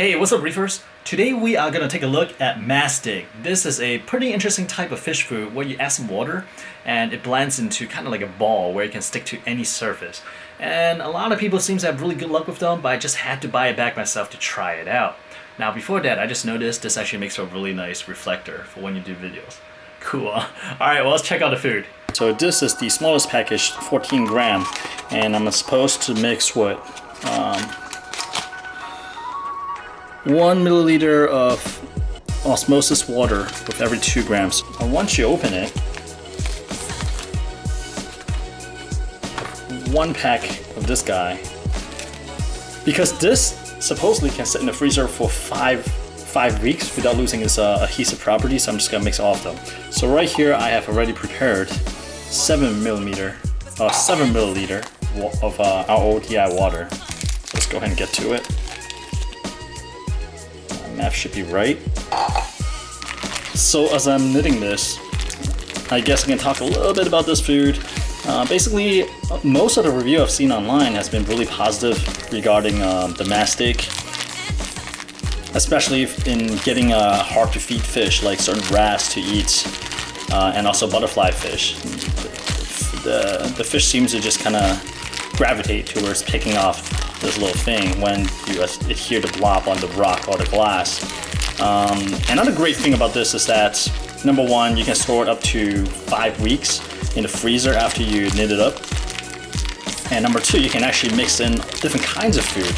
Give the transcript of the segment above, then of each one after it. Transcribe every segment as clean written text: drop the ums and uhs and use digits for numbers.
Hey, what's up, Reefers? Today we are going to take a look at Masstick. This is a pretty interesting type of fish food where you add some water and it blends into kind of like a ball where it can stick to any surface. And a lot of people seem to have really good luck with them, but I just had to buy it back myself to try it out. Now before that, I just noticed this actually makes a really nice reflector for when you do videos. Cool. Alright, well, let's check out the food. So this is the smallest package, 14 gram, and I'm supposed to mix what? 1 milliliter of osmosis water with every 2 grams. And once you open it, 1 pack of this guy. Because this supposedly can sit in the freezer for 5 weeks without losing its adhesive properties, so I'm just gonna mix all of them. So right here I have already prepared 7 milliliter of our OTI water. Let's go ahead and get to it. Math should be right. So as I'm knitting this, I guess I can talk a little bit about this food. Basically, most of the review I've seen online has been really positive regarding the Masstick, especially in getting hard to feed fish like certain wrasse to eat, and also butterfly fish. The fish seems to just kind of gravitate towards picking off this little thing when you adhere the blob on the rock or the glass. Another great thing about this is that, number one, you can store it up to 5 weeks in the freezer after you knit it up. And number two, you can actually mix in different kinds of food,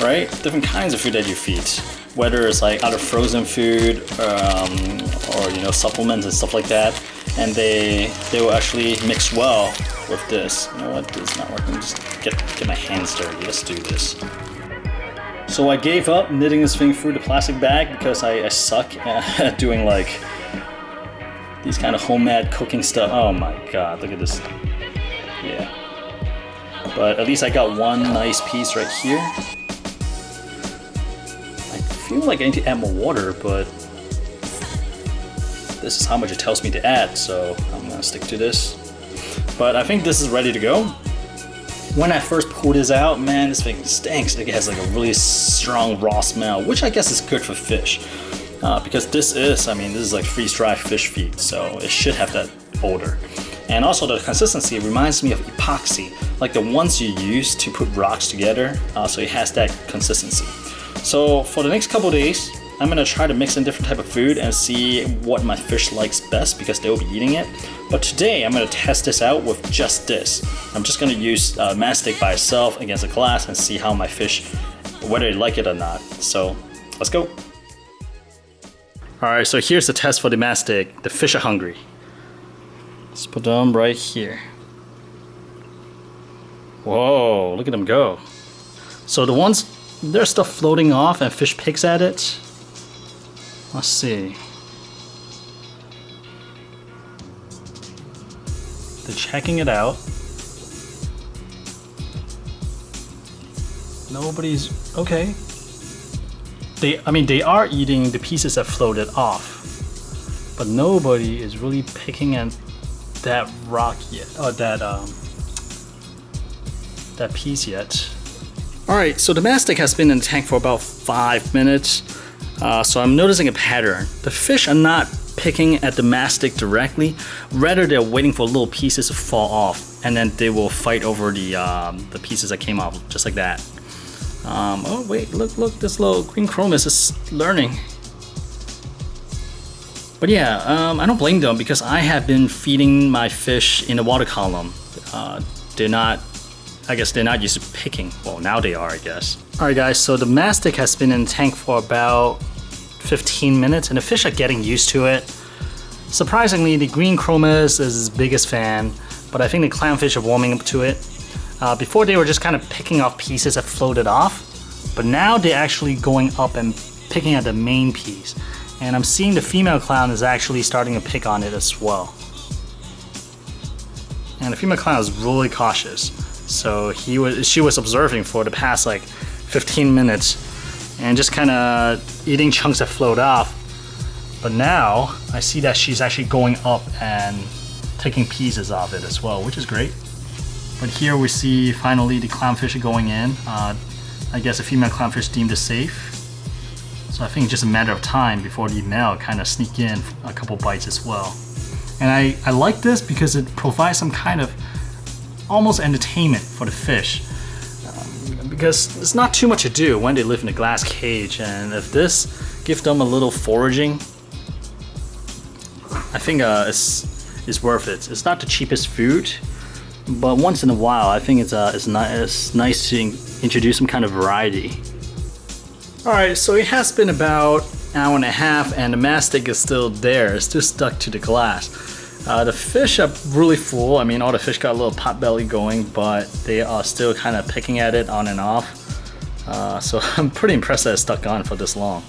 right? Different kinds of food that you feed. Whether it's like other frozen food or supplements and stuff like that. And they will actually mix well with this. You know what, this is not working. Just get my hands dirty. Let's do this. So I gave up knitting this thing through the plastic bag because I suck at doing like these kind of homemade cooking stuff. Oh my god, look at this. Yeah. But at least I got one nice piece right here. I feel like I need to add more water, but this is how much it tells me to add, so I'm gonna stick to this. But I think this is ready to go. When I first pulled this out, man, this thing stinks. It has like a really strong raw smell, which I guess is good for fish. Because this is like freeze-dried fish feed, so it should have that odor. And also the consistency reminds me of epoxy, like the ones you use to put rocks together, so it has that consistency. So for the next couple days, I'm gonna try to mix in different type of food and see what my fish likes best because they'll be eating it. But today I'm gonna test this out with just this. I'm just gonna use Masstick by itself against a glass and see how my fish, whether they like it or not. So let's go. All right, so here's the test for the Masstick. The fish are hungry. Let's put them right here. Whoa, look at them go. So the ones, they're still floating off and fish picks at it. Let's see. They're checking it out. Nobody's okay. They are eating the pieces that floated off, but nobody is really picking at that rock yet, or that piece yet. All right, so the Masstick has been in the tank for about 5 minutes. So I'm noticing a pattern. The fish are not picking at the Masstick directly. Rather, they're waiting for little pieces to fall off, and then they will fight over the pieces that came off, just like that. Oh wait, look! This little green chromis is learning. But yeah, I don't blame them because I have been feeding my fish in the water column. I guess they're not used to picking. Well, now they are, I guess. Alright guys, so the Masstick has been in the tank for about 15 minutes and the fish are getting used to it. Surprisingly, the green chromis is his biggest fan, but I think the clownfish are warming up to it. Before they were just kind of picking off pieces that floated off, but now they're actually going up and picking at the main piece. And I'm seeing the female clown is actually starting to pick on it as well. And the female clown is really cautious. So she was observing for the past like 15 minutes and just kind of eating chunks that float off. But now I see that she's actually going up and taking pieces of it as well, which is great. But here we see finally the clownfish are going in. I guess the female clownfish deemed it safe. So I think it's just a matter of time before the male kind of sneak in a couple bites as well. And I like this because it provides some kind of almost entertainment for the fish. Because there's not too much to do when they live in a glass cage, and if this gives them a little foraging, I think it's worth it. It's not the cheapest food, but once in a while I think it's nice to introduce some kind of variety. Alright, so it has been about an hour and a half and the mastic is still there. It's still stuck to the glass. The fish are really full. I mean, all the fish got a little pot belly going, but they are still kind of picking at it on and off. So I'm pretty impressed that it's stuck on for this long.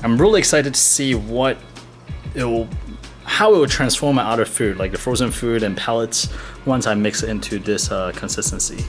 I'm really excited to see how it will transform my other food, like the frozen food and pellets, once I mix it into this consistency.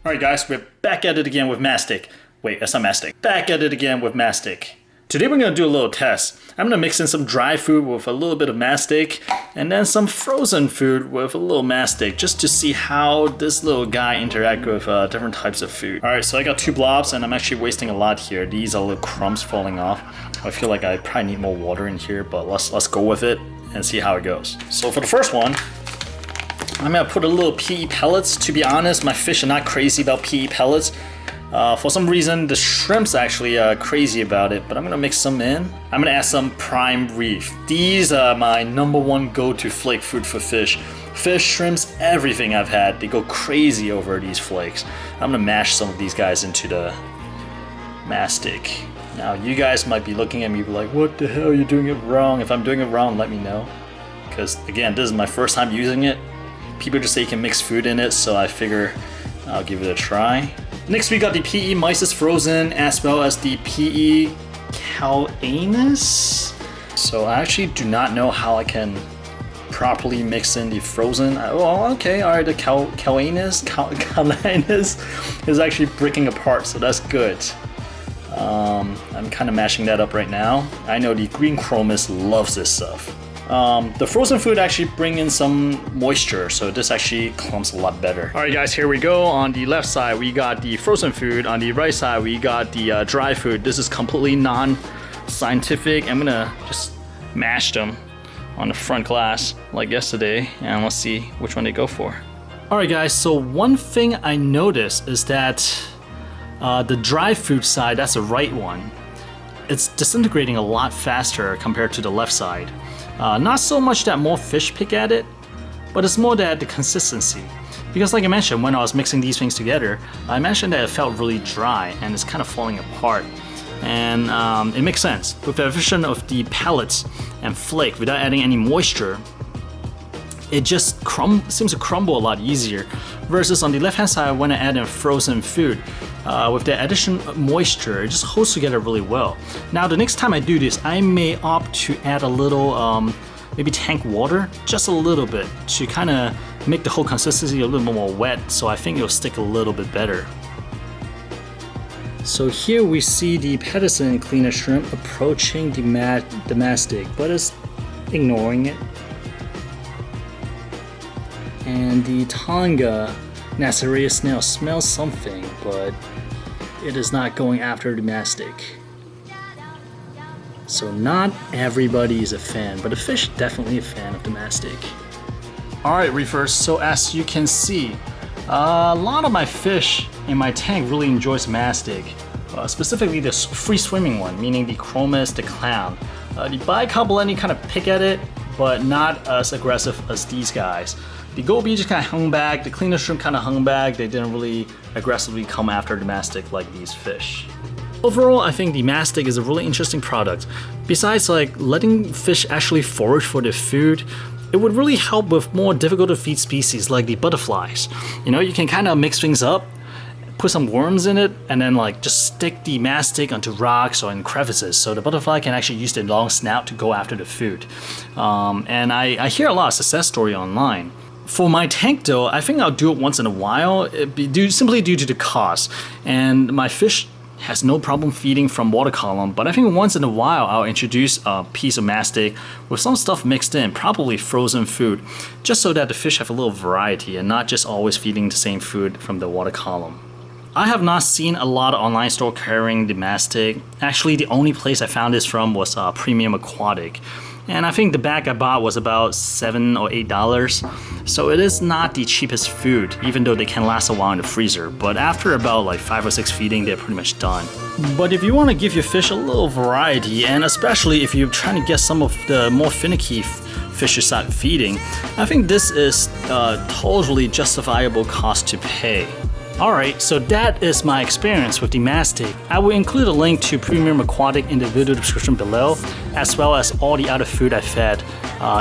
Alright guys, we're back at it again with Masstick. Wait, that's not Masstick. Back at it again with Masstick. Today we're going to do a little test. I'm going to mix in some dry food with a little bit of Masstick, and then some frozen food with a little Masstick, just to see how this little guy interact with different types of food. Alright, so I got 2 blobs and I'm actually wasting a lot here. These are little crumbs falling off. I feel like I probably need more water in here, but let's go with it and see how it goes. So for the first one, I'm going to put a little PE pellets. To be honest, my fish are not crazy about PE pellets. For some reason, the shrimp's actually crazy about it, but I'm gonna mix some in. I'm gonna add some prime reef. These are my #1 go-to flake food for fish. Fish, shrimps, everything I've had, they go crazy over these flakes. I'm gonna mash some of these guys into the mastic. Now, you guys might be looking at me like, what the hell, you're doing it wrong. If I'm doing it wrong, let me know. Because again, this is my first time using it. People just say you can mix food in it, so I figure I'll give it a try. Next we got the PE Mysis Frozen, as well as the PE Calanus. So I actually do not know how I can properly mix in the frozen. Oh, okay, alright, the Calanus is actually breaking apart, so that's good. I'm kind of mashing that up right now. I know the green chromis loves this stuff. The frozen food actually bring in some moisture, so this actually clumps a lot better. Alright guys, here we go. On the left side we got the frozen food, on the right side we got the dry food. This is completely non-scientific. I'm gonna just mash them on the front glass like yesterday, and let's see which one they go for. Alright guys, so one thing I noticed is that the dry food side, that's the right one, it's disintegrating a lot faster compared to the left side. Not so much that more fish pick at it, but it's more that the consistency. Because like I mentioned, when I was mixing these things together, I mentioned that it felt really dry and it's kind of falling apart. And it makes sense. With the addition of the pellets and flake without adding any moisture, it just seems to crumble a lot easier. Versus on the left hand side, when I add in frozen food, with the addition of moisture, it just holds together really well. Now the next time I do this, I may opt to add a little maybe tank water, just a little bit, to kind of make the whole consistency a little more wet, so I think it'll stick a little bit better. So here we see the Pedersen cleaner shrimp approaching the mastic, but it's ignoring it. And the Tonga Nassarius snail smells something, but it is not going after the mastic. So not everybody is a fan, but the fish definitely a fan of the mastic. Alright Reefers, so as you can see, a lot of my fish in my tank really enjoys mastic. Specifically the free swimming one, meaning the chromis, the clown. The bicarb kind of pick at it, but not as aggressive as these guys. The goby just kind of hung back, the cleaner shrimp kind of hung back, they didn't really aggressively come after the mastic like these fish. Overall, I think the mastic is a really interesting product. Besides like letting fish actually forage for their food, it would really help with more difficult to feed species like the butterflies. You know, you can kind of mix things up, put some worms in it, and then like just stick the mastic onto rocks or in crevices so the butterfly can actually use their long snout to go after the food. And I hear a lot of success story online. For my tank though, I think I'll do it once in a while, simply due to the cost. And my fish has no problem feeding from water column, but I think once in a while I'll introduce a piece of mastic with some stuff mixed in, probably frozen food, just so that the fish have a little variety and not just always feeding the same food from the water column. I have not seen a lot of online store carrying the Masstick. Actually, the only place I found this from was Premium Aquatic. And I think the bag I bought was about $7 or $8. So it is not the cheapest food, even though they can last a while in the freezer. But after about like 5 or 6 feeding, they're pretty much done. But if you want to give your fish a little variety, and especially if you're trying to get some of the more finicky fish you start feeding, I think this is a totally justifiable cost to pay. Alright, so that is my experience with the Masstick. I will include a link to Premium Aquatic in the video description below, as well as all the other food I fed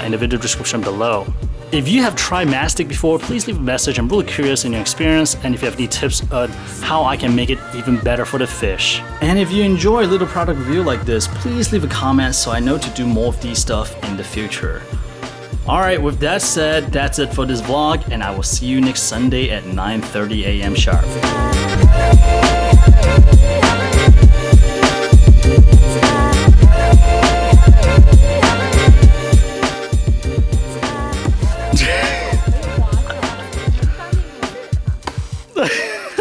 in the video description below. If you have tried Masstick before, please leave a message. I'm really curious in your experience, and if you have any tips on how I can make it even better for the fish. And if you enjoy a little product review like this, please leave a comment so I know to do more of these stuff in the future. Alright, with that said, that's it for this vlog, and I will see you next Sunday at 9:30 a.m. sharp.